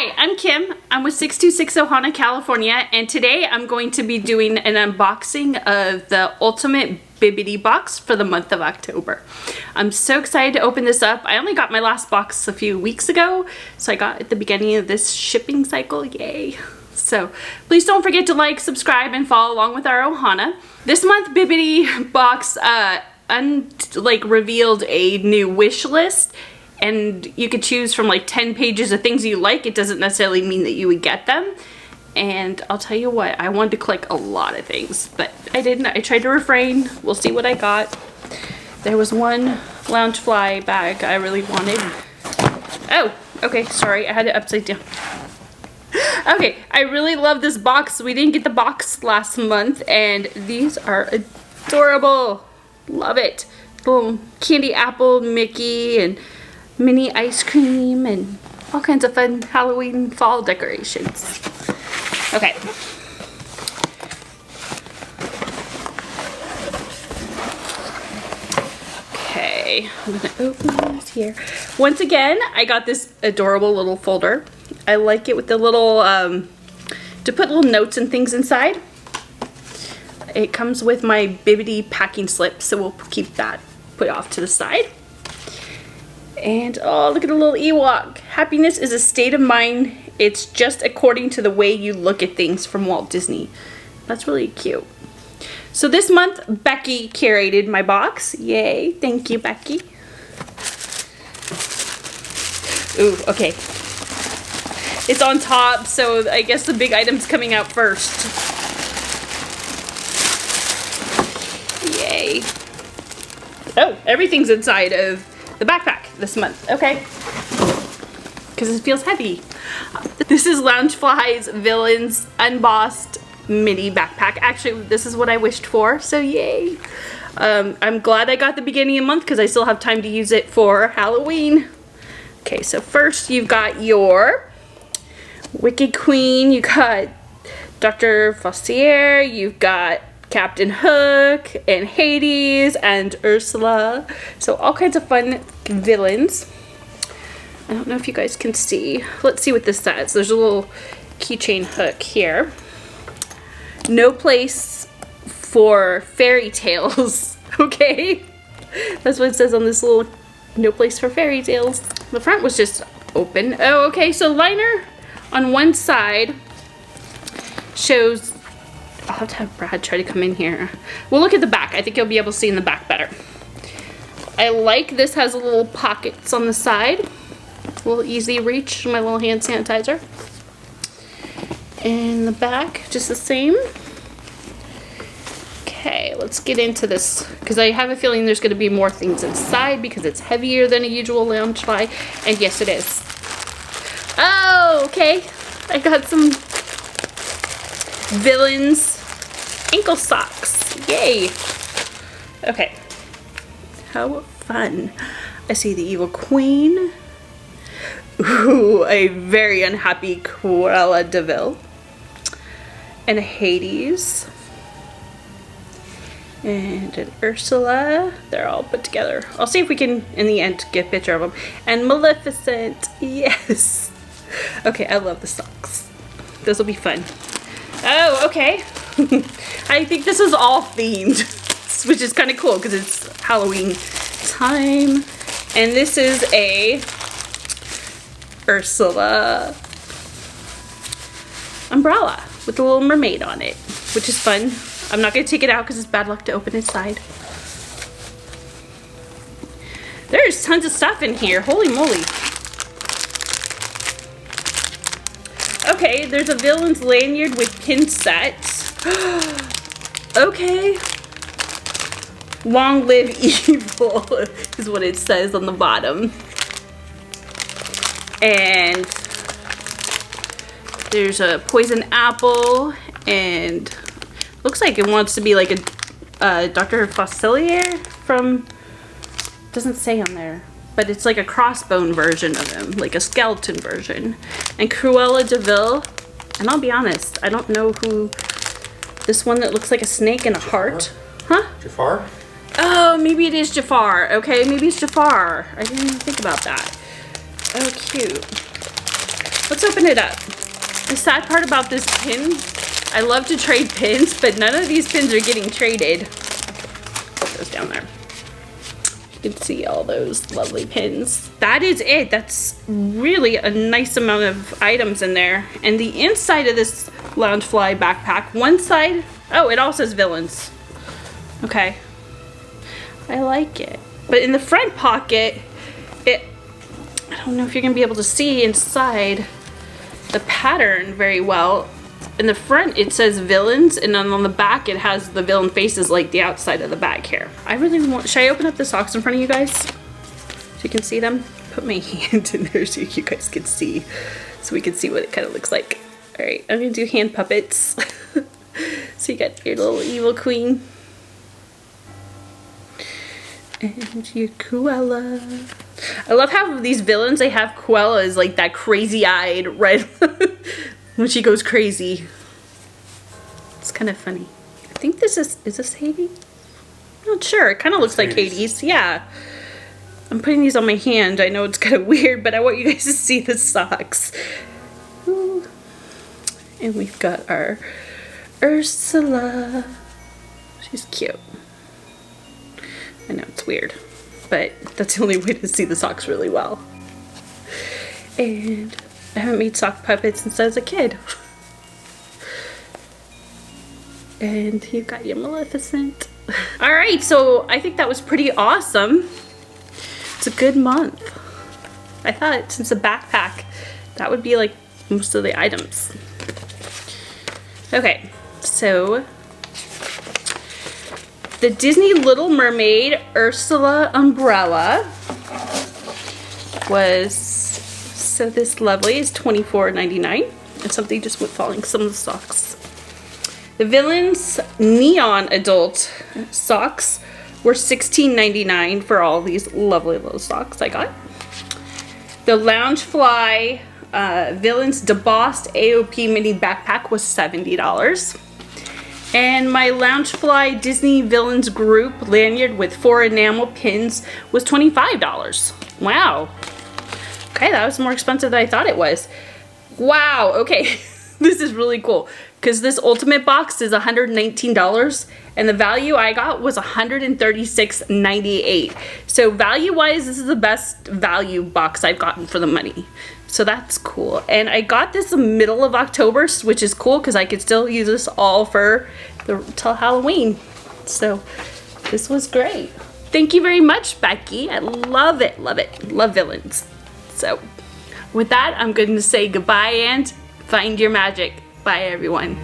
Hi, I'm Kim. I'm with 626 Ohana, California, and today I'm going to be doing an unboxing of the Ultimate Bibbidi Box for the month of October. I'm so excited to open this up. I only got my last box a few weeks ago, so I got at the beginning of this shipping cycle, yay. So please don't forget to like, subscribe, and follow along with our Ohana. This month, Bibbidi Box revealed a new wish list. And you could choose from like 10 pages of things you like. It doesn't necessarily mean that you would get them. And I'll tell you what, I wanted to collect a lot of things, but I didn't. I tried to refrain. We'll see what I got. There was one Loungefly bag I really wanted. Oh, okay, sorry, I had it upside down. Okay, I really love this box. We didn't get the box last month, and these are adorable. Love it. Little candy apple Mickey and mini ice cream and all kinds of fun Halloween fall decorations. Okay. Okay, I'm gonna open this here. Once again, I got this adorable little folder. I like it with the little, to put little notes and things inside. It comes with my Bibidi packing slip, so we'll keep that put off to the side. And oh, look at the little Ewok. Happiness is a state of mind. It's just according to the way you look at things, from Walt Disney. That's really cute. So this month, Becky curated my box. Yay, thank you, Becky. Ooh, okay. It's on top, so I guess the big item's coming out first. Yay. Oh, everything's inside of the backpack this month. Okay. Because it feels heavy. This is Loungefly's Villains Unbossed Mini Backpack. Actually, this is what I wished for, so yay. I'm glad I got the beginning of the month because I still have time to use it for Halloween. Okay, so first you've got your Wicked Queen, you got Dr. Fossier, you've got Captain Hook and Hades and Ursula. So all kinds of fun villains. I don't know if you guys can see. Let's see what this says. There's a little keychain hook here. No place for fairy tales. Okay. That's what it says on this little no place for fairy tales. The front was just open. Oh, okay. So liner on one side shows. I'll have to have Brad try to come in here. We'll look at the back. I think you'll be able to see in the back better. I like this has little pockets on the side. A little easy reach, my little hand sanitizer. And the back, just the same. Okay, let's get into this, because I have a feeling there's going to be more things inside because it's heavier than a usual Loungefly. And yes, it is. Oh, okay. I got some Villains ankle socks. Yay. Okay. How fun. I see the Evil Queen. Ooh, a very unhappy Cruella de Vil. And a Hades. And an Ursula. They're all put together. I'll see if we can, in the end, get a picture of them. And Maleficent. Yes. Okay, I love the socks. Those will be fun. Oh, okay. I think this is all themed, which is kind of cool because it's Halloween time. And this is a Ursula umbrella with a little mermaid on it, which is fun. I'm not going to take it out because it's bad luck to open inside. There's tons of stuff in here. Holy moly. Okay, there's a Villains lanyard with pin set. Okay. Long live evil is what it says on the bottom. And there's a poison apple, and looks like it wants to be like a Dr. Fossier from, doesn't say on there, but it's like a crossbone version of him, like a skeleton version. And Cruella de Vil, and I'll be honest, I don't know who, this one that looks like a snake and a heart. Huh? Jafar? Oh, maybe it is Jafar. Okay, maybe it's Jafar. I didn't even think about that. Oh, cute. Let's open it up. The sad part about this pin, I love to trade pins, but none of these pins are getting traded. Put those down there. You can see all those lovely pins. That is it. That's really a nice amount of items in there. And the inside of this Loungefly backpack, one side, oh, it all says Villains. Okay. I like it. But in the front pocket, I don't know if you're gonna be able to see inside the pattern very well. In the front it says Villains, and then on the back it has the villain faces like the outside of the bag here. I really want, should I open up the socks in front of you guys so you can see them? Put my hand in there so you guys can see, so we can see what it kind of looks like. All right, I'm gonna do hand puppets. So you got your little evil queen. And your Cruella. I love how these villains, they have Cruella as like that crazy-eyed red when she goes crazy. It's kind of funny. I think this is this Hades? I'm not sure. It kind of looks like Hades. Yeah. I'm putting these on my hand. I know it's kind of weird, but I want you guys to see the socks. Ooh. And we've got our Ursula. She's cute. I know it's weird, but that's the only way to see the socks really well. And I haven't made sock puppets since I was a kid. And you got your Maleficent. All right, so I think that was pretty awesome. It's a good month. I thought since a backpack, that would be like most of the items. Okay, so the Disney Little Mermaid Ursula umbrella was, so this lovely is $24.99. And something just went falling, some of the socks. The Villains Neon Adult socks were $16.99 for all these lovely little socks I got. The Loungefly Villains Debossed AOP Mini Backpack was $70. And my Loungefly Disney Villains Group lanyard with 4 enamel pins was $25. Wow. Okay, that was more expensive than I thought it was. Wow, okay. This is really cool because this ultimate box is $119 and the value I got was $136.98. So value-wise, this is the best value box I've gotten for the money. So that's cool. And I got this in the middle of October, which is cool because I could still use this all for till Halloween. So this was great. Thank you very much, Becky. I love it, love it. Love Villains. So with that, I'm going to say goodbye and find your magic. Bye, everyone.